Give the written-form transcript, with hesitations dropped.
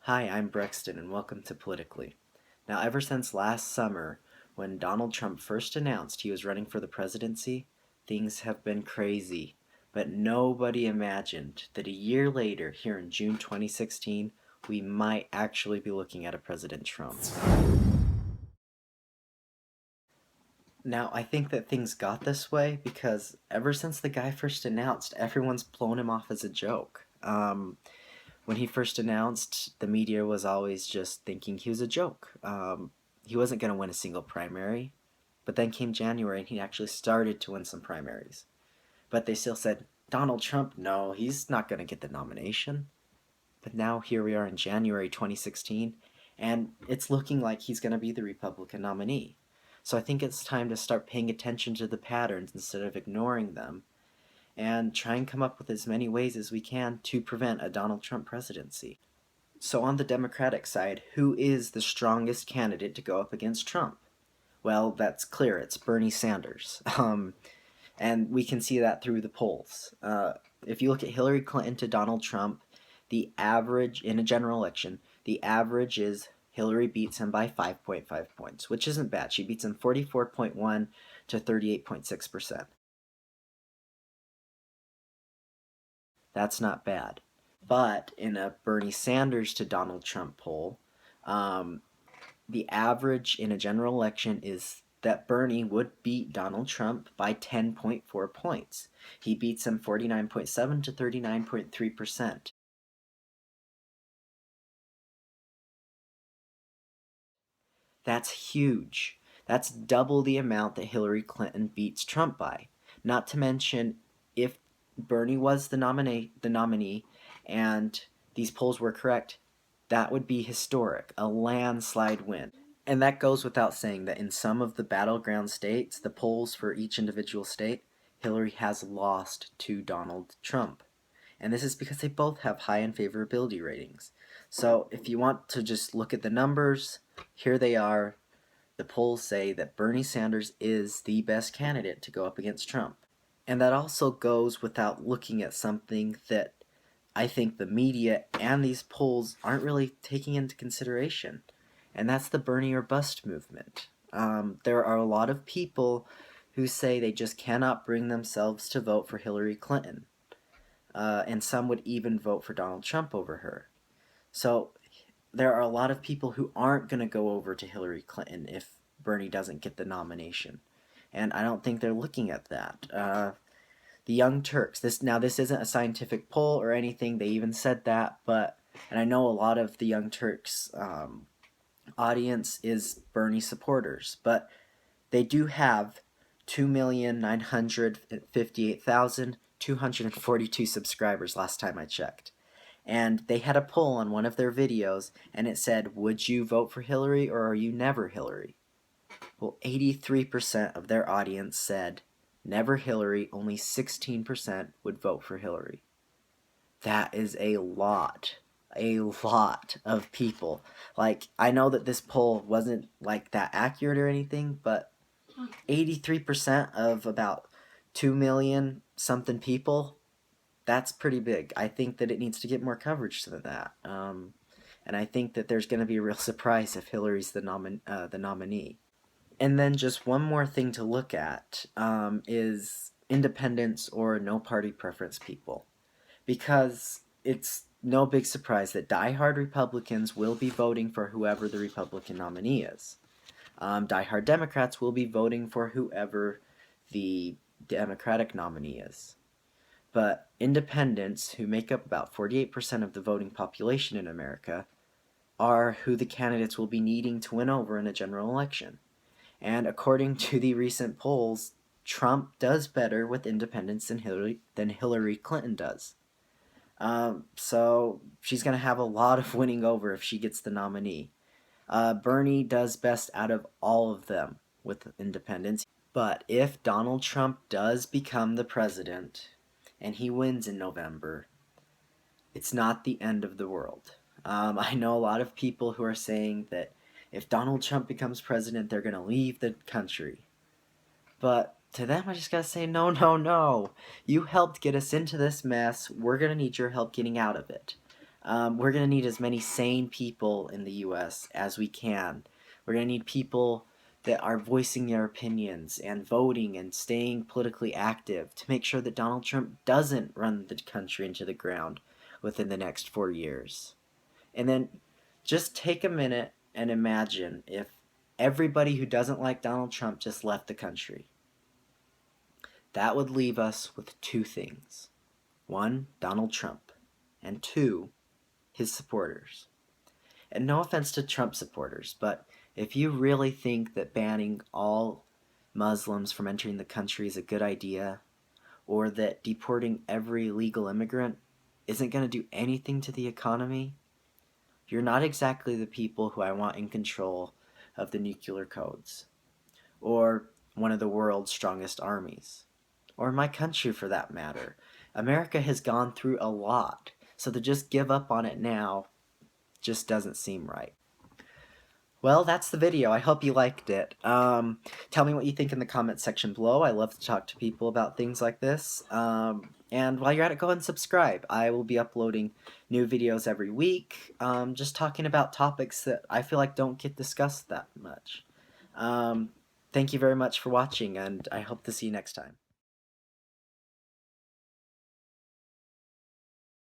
Hi, I'm Brexton, and welcome to Politically. Now, ever since last summer, when Donald Trump first announced he was running for the presidency, things have been crazy. But nobody imagined that a year later, here in June 2016, we might actually be looking at a President Trump. Now, I think that things got this way because ever since the guy first announced, everyone's blown him off as a joke. When he first announced, the media was always just thinking he was a joke. He wasn't going to win a single primary. But then came January and he actually started to win some primaries. But they still said, Donald Trump, no, he's not going to get the nomination. But now here we are in January 2016, and it's looking like he's going to be the Republican nominee. So I think it's time to start paying attention to the patterns instead of ignoring them and try and come up with as many ways as we can to prevent a Donald Trump presidency. So on the Democratic side, who is the strongest candidate to go up against Trump? Well, that's clear. It's Bernie Sanders. And we can see that through the polls. If you look at Hillary Clinton to Donald Trump, the average in a general election, the average is Hillary beats him by 5.5 points, which isn't bad. She beats him 44.1 to 38.6%. That's not bad. But in a Bernie Sanders to Donald Trump poll, um, the average in a general election is that Bernie would beat Donald Trump by 10.4 points. He beats him 49.7 to 39.3%. That's huge. That's double the amount that Hillary Clinton beats Trump by. Not to mention, if Bernie was the nominee, and these polls were correct, that would be historic, a landslide win. And that goes without saying that in some of the battleground states, the polls for each individual state, Hillary has lost to Donald Trump. And this is because they both have high unfavorability ratings. So if you want to just look at the numbers, here they are. The polls say that Bernie Sanders is the best candidate to go up against Trump. And that also goes without looking at something that I think the media and these polls aren't really taking into consideration, and that's the Bernie or Bust movement. There are a lot of people who say they just cannot bring themselves to vote for Hillary Clinton, and some would even vote for Donald Trump over her. So there are a lot of people who aren't going to go over to Hillary Clinton if Bernie doesn't get the nomination, and I don't think they're looking at that. The Young Turks. This isn't a scientific poll or anything. They even said that, but and I know a lot of the Young Turks audience is Bernie supporters, but they do have 2,958,242 subscribers last time I checked. And they had a poll on one of their videos, and it said, would you vote for Hillary or are you never Hillary? Well, 83% of their audience said never Hillary, only 16% would vote for Hillary. That is a lot of people. Like, I know that this poll wasn't like that accurate or anything, but 83% of about 2 million something people, that's pretty big. I think that it needs to get more coverage than that. And I think that there's going to be a real surprise if Hillary's the nominee. And then just one more thing to look at is independents or no party preference people. Because it's no big surprise that diehard Republicans will be voting for whoever the Republican nominee is. Diehard Democrats will be voting for whoever the Democratic nominee is. But independents, who make up about 48% of the voting population in America, are who the candidates will be needing to win over in a general election. And according to the recent polls, Trump does better with independents than Hillary Clinton does. So she's going to have a lot of winning over if she gets the nominee. Bernie does best out of all of them with independents. But if Donald Trump does become the president and he wins in November, it's not the end of the world. I know a lot of people who are saying that if Donald Trump becomes president, they're going to leave the country. But to them, I just gotta say, no, no, no. You helped get us into this mess. We're gonna need your help getting out of it. We're going to need as many sane people in the U.S. as we can. We're going to need people that are voicing their opinions and voting and staying politically active to make sure that Donald Trump doesn't run the country into the ground within the next 4 years. And then just take a minute and imagine if everybody who doesn't like Donald Trump just left the country. That would leave us with two things. One, Donald Trump, and two, his supporters. And no offense to Trump supporters, but if you really think that banning all Muslims from entering the country is a good idea, or that deporting every legal immigrant isn't going to do anything to the economy, you're not exactly the people who I want in control of the nuclear codes, or one of the world's strongest armies, or my country for that matter. America has gone through a lot, so to just give up on it now just doesn't seem right. Well, that's the video. I hope you liked it. Tell me what you think in the comments section below. I love to talk to people about things like this. And while you're at it, go ahead and subscribe. I will be uploading new videos every week, just talking about topics that I feel like don't get discussed that much. Thank you very much for watching, and I hope to see you next time.